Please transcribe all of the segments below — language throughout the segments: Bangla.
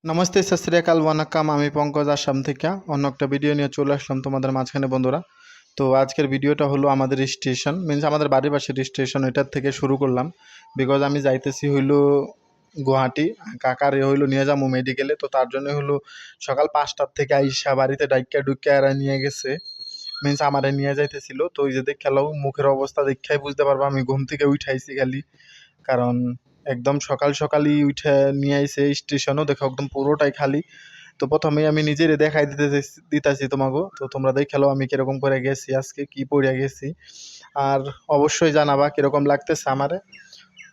নমস্তে, সত শ্রী আকাল, ওয়ানাক্কাম। আমি পঙ্কজ আসাম থেকে অন্য একটা ভিডিও নিয়ে চলে আসলাম তোমাদের মাঝখানে বন্ধুরা। তো আজকের ভিডিওটা হলো আমাদের স্টেশন, মিনস আমাদের বাড়ির পাশের স্টেশন, এটার থেকে শুরু করলাম। বিকজ আমি যাইতেছি হইলো গুয়াহাটি, কাকার হইলো নিয়ে যাবো মেডিকেলে। তো তার জন্য হলো সকাল 5টার থেকে আইসা বাড়িতে ডাইকা ডুইকা এরা নিয়ে গেছে, মিনস আমারে নিয়ে যাইতেছিল। তো ওই যে দেখালো মুখের অবস্থা দেখাই বুঝতে পারবো আমি ঘুম থেকে উঠাইছি খালি, কারণ একদম সকাল সকালই উঠে নিয়ে আইছে স্টেশনও দেখো একদম পুরোটাই খালি। তো প্রথমেই আমি নিজেরে দেখাই দিতেছি তোমাকে, তো তোমরা দেখালো আমি কিরকম করে গেছি, আজকে কি পড়ে গেছি, আর অবশ্যই জানাবা কিরকম লাগতেছে আমারে।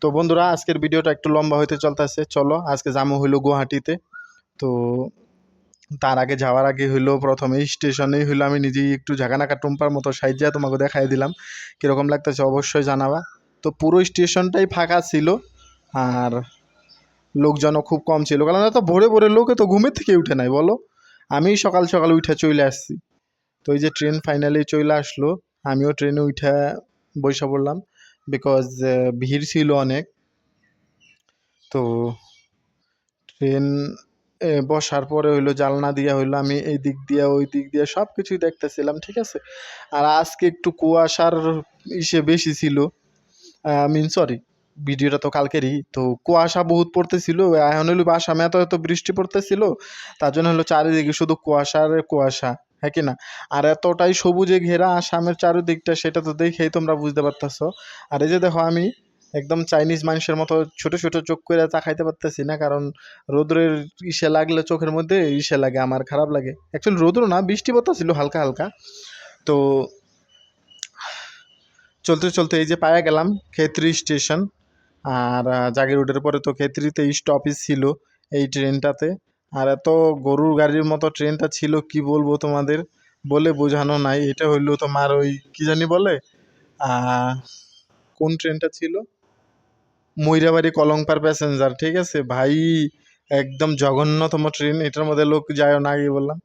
তো বন্ধুরা, আজকের ভিডিওটা একটু লম্বা হইতে চলতেছে, চলো আজকে যাবো হইলো গুয়াহাটিতে। তো তার আগে যাওয়ার আগে হইলো প্রথমে স্টেশনেই হইলো আমি নিজেই একটু ঝাঁকানাকা টুম্পার মতো সাইজা তোমাকে দেখাই দিলাম, কিরকম লাগতেছে অবশ্যই জানাবা। তো পুরো স্টেশনটাই ফাঁকা ছিল, আর লোকজনও খুব কম ছিল, কারণ এত ভোরে ভোরে লোকে তো ঘুমের থেকে উঠে নাই বলো। আমি সকাল সকাল উঠে চলে আসছি। তো এই যে ট্রেন ফাইনালি চলে আসলো, আমিও ট্রেনে উঠে বসে পড়লাম, বিকজ ভিড় ছিল অনেক। তো ট্রেন বসার পরে হইলো জানলা দিয়ে হইলো আমি এই দিক দিয়ে ওই দিক দিয়ে সব কিছুই দেখতেছিলাম, ঠিক আছে। আর আজকে একটু কুয়াশার বেশি ছিল, সরি, ভিডিওটা তো কালকেরই। তো কুয়াশা বহুত পড়তেছিল, এখন হলো আসামে এত এত বৃষ্টি পড়তেছিল, তার জন্য হলো চারিদিকে শুধু কুয়াশা আর কুয়াশা, হ্যাঁ কি না। আর এতটাই সবুজে ঘেরা আসামের চারিদিকটা, সেটা তো দেখেই তোমরা বুঝতে পারতেছো। আর এই যে দেখো আমি একদম চাইনিজ মানুষের মতো ছোট ছোট চোখ করে তাকাইতে পারতেছি না, কারণ রোদ্রের লাগলে চোখের মধ্যে লাগে, আমার খারাপ লাগে। অ্যাকচুয়ালি রোদ্র না, বৃষ্টি পড়তেছিল হালকা হালকা। তো চলতে চলতে এই যে পায়া গেলাম খেতড়ি স্টেশন। আর জাগি রোডের পরে তো খেতড়িতে স্টপেজ ছিল এই ট্রেনটাতে। আর এত গরুর গাড়ির মতো ট্রেনটা ছিল, কি বলবো তোমাদের, বলে বোঝানো নাই। এটা হইলো তোমার ওই কি জানি বলে, কোন ট্রেনটা ছিল, ময়রাবাড়ি কলংপার প্যাসেঞ্জার, ঠিক আছে ভাই। একদম জঘন্যতম ট্রেন, এটার মধ্যে লোক যায় না, আগে বললাম।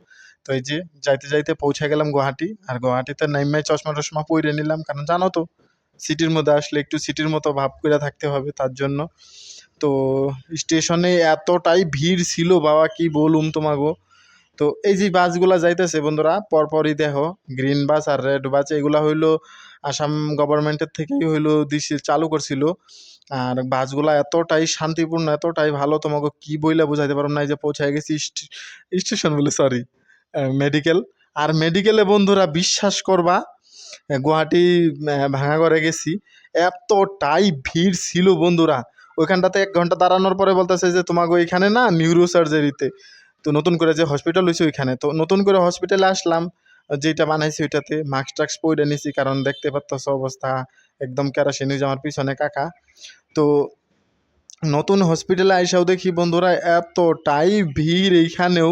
তো এই যে যাইতে যাইতে পৌঁছে গেলাম গুয়াহাটি। আর গুয়াহাটিতে নাইমাই চশমা টশমা পরে নিলাম, কারণ জানো তো সিটির মধ্যে আসলে একটু সিটির মতো ভাব করে থাকতে হবে, তার জন্য। তো স্টেশনে এতটাই ভিড় ছিল বাবা, কি বলুম তোমাগো। তো এই যে বাসগুলা যাইতেছে বন্ধুরা, পরপরই দেখো গ্রিন বাস আর রেড বাস, এগুলা হইলো আসাম গভর্নমেন্টের থেকেই হইলো দিছে, চালু করছিল। আর বাসগুলা এতটাই শান্তিপূর্ণ, এতটাই ভালো, তোমাকে কি বইলা বোঝাইতে পারবো না। এই যে পৌঁছায় গেছি স্টেশন বলে, সরি, মেডিকেল। আর মেডিকেলে বন্ধুরা বিশ্বাস করবা, গুয়াহাটি ভাঙাগড়ে গেছি, এতটাই ভিড় ছিল বন্ধুরা। ওইখানটাতে 1 ঘন্টা দাঁড়ানোর পরে বলতেছে যে তোমাকে ওইখানে না নিউরো সার্জারিতে, তো নতুন করে যে হসপিটাল হয়েছে ওইখানে। তো নতুন করে হসপিটালে আসলাম, যেটা বানাইছি ওইটাতে মাস্ক টাস্ক পরে নিছি, কারণ দেখতে পাচ্ছ অবস্থা একদম কেরাসিন, আমার পিছনে কাকা। তো নতুন হসপিটালে আইসাও দেখি বন্ধুরা এতটাই ভিড় এইখানেও।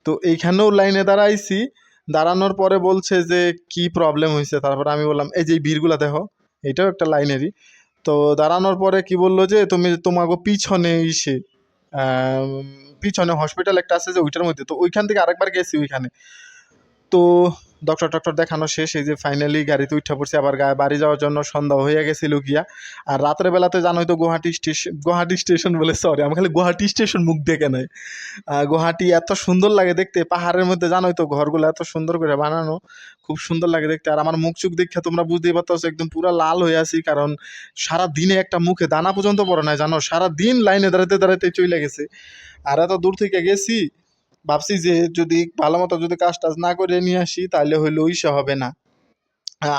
তো এইখানেও লাইনে দাঁড়াইছি, দাঁড়ানোর পরে বলছে যে কি প্রবলেম হয়েছে। তারপরে আমি বললাম এই যে এই ভিড়গুলা দেখো, এটাও একটা লাইনেরই। তো দাঁড়ানোর পরে কি বললো যে তুমি তোমাকে পিছনে পিছনে হসপিটাল একটা আছে যে ওইটার মধ্যে, তো ওইখান থেকে আরেকবার গেছি ওইখানে। তো ডক্টর টক্টর দেখানো শেষ, এই যে ফাইনালি গাড়িতে উঠে পড়ছি আবার বাড়ি যাওয়ার জন্য। সন্ধ্যা হয়ে গেছিল গিয়া। আর রাতের বেলাতে জানোই তো গুয়াহাটি স্টেশন বলে, সরি আমি খালি গুয়াহাটি স্টেশন মুখ দেখে নেই। গুয়াহাটি এত সুন্দর লাগে দেখতে, পাহাড়ের মধ্যে জানোই তো ঘরগুলো এত সুন্দর করে বানানো, খুব সুন্দর লাগে দেখতে। আর আমার মুখ চুখ দেখে তোমরা বুঝতেই পারতেছো একদম পুরো লাল হয়ে আছি, কারণ সারা দিনে একটা মুখে দানা পর্যন্ত পড়ে নাই জানো, সারা দিন লাইনে দাঁড়াতে দাঁড়াতে চলে গেছে। আর এত দূর থেকে গেছি, ভাবছি যে যদি ভালো মতো যদি কাজ টাজ না করে নিয়ে আসি তাহলে হইলো ইসে হবে না।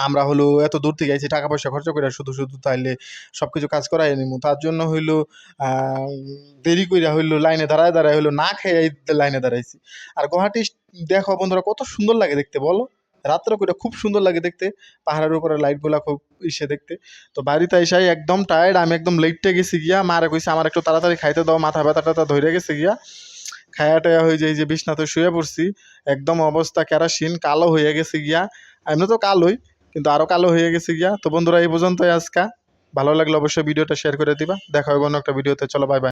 আমরা হলো এত দূর থেকে আইছি টাকা পয়সা খরচ করে শুধু শুধু, তাইলে সব কিছু কাজ করাই নিমু। তার জন্য হইলো দেরি কইরা হইলো লাইনে দাঁড়ায় দাঁড়ায় হইলো না খেয়ে লাইনে দাঁড়াইছি। আর গুয়াহাটি দেখো বন্ধুরা কত সুন্দর লাগে দেখতে বলো, রাত্রে করে খুব সুন্দর লাগে দেখতে, পাহাড়ের উপরে লাইটগুলা খুব দেখতে। তো বাড়িতে এসে একদম টায়ার্ড, আমি একদম লেটে গেছি গিয়া, মারে কইছে আমার একটু তাড়াতাড়ি খাইতে দাও, মাথা ব্যথা ট্যাথা ধরে গেছে গিয়া। খায়া টায়া হয়ে যায়, যে বিছনাতে শুয়ে পড়ছি, একদম অবস্থা কেরাসিন কালো হয়ে গেছে গিয়া। এমনি তো কালোই, কিন্তু আরো কালো হয়ে গেছে গিয়া। তো বন্ধুরা এই পর্যন্তই আজকা, ভালো লাগলে অবশ্যই ভিডিওটা শেয়ার করে দিবা, দেখা হবে অন্য একটা ভিডিওতে, চলো বাই বাই।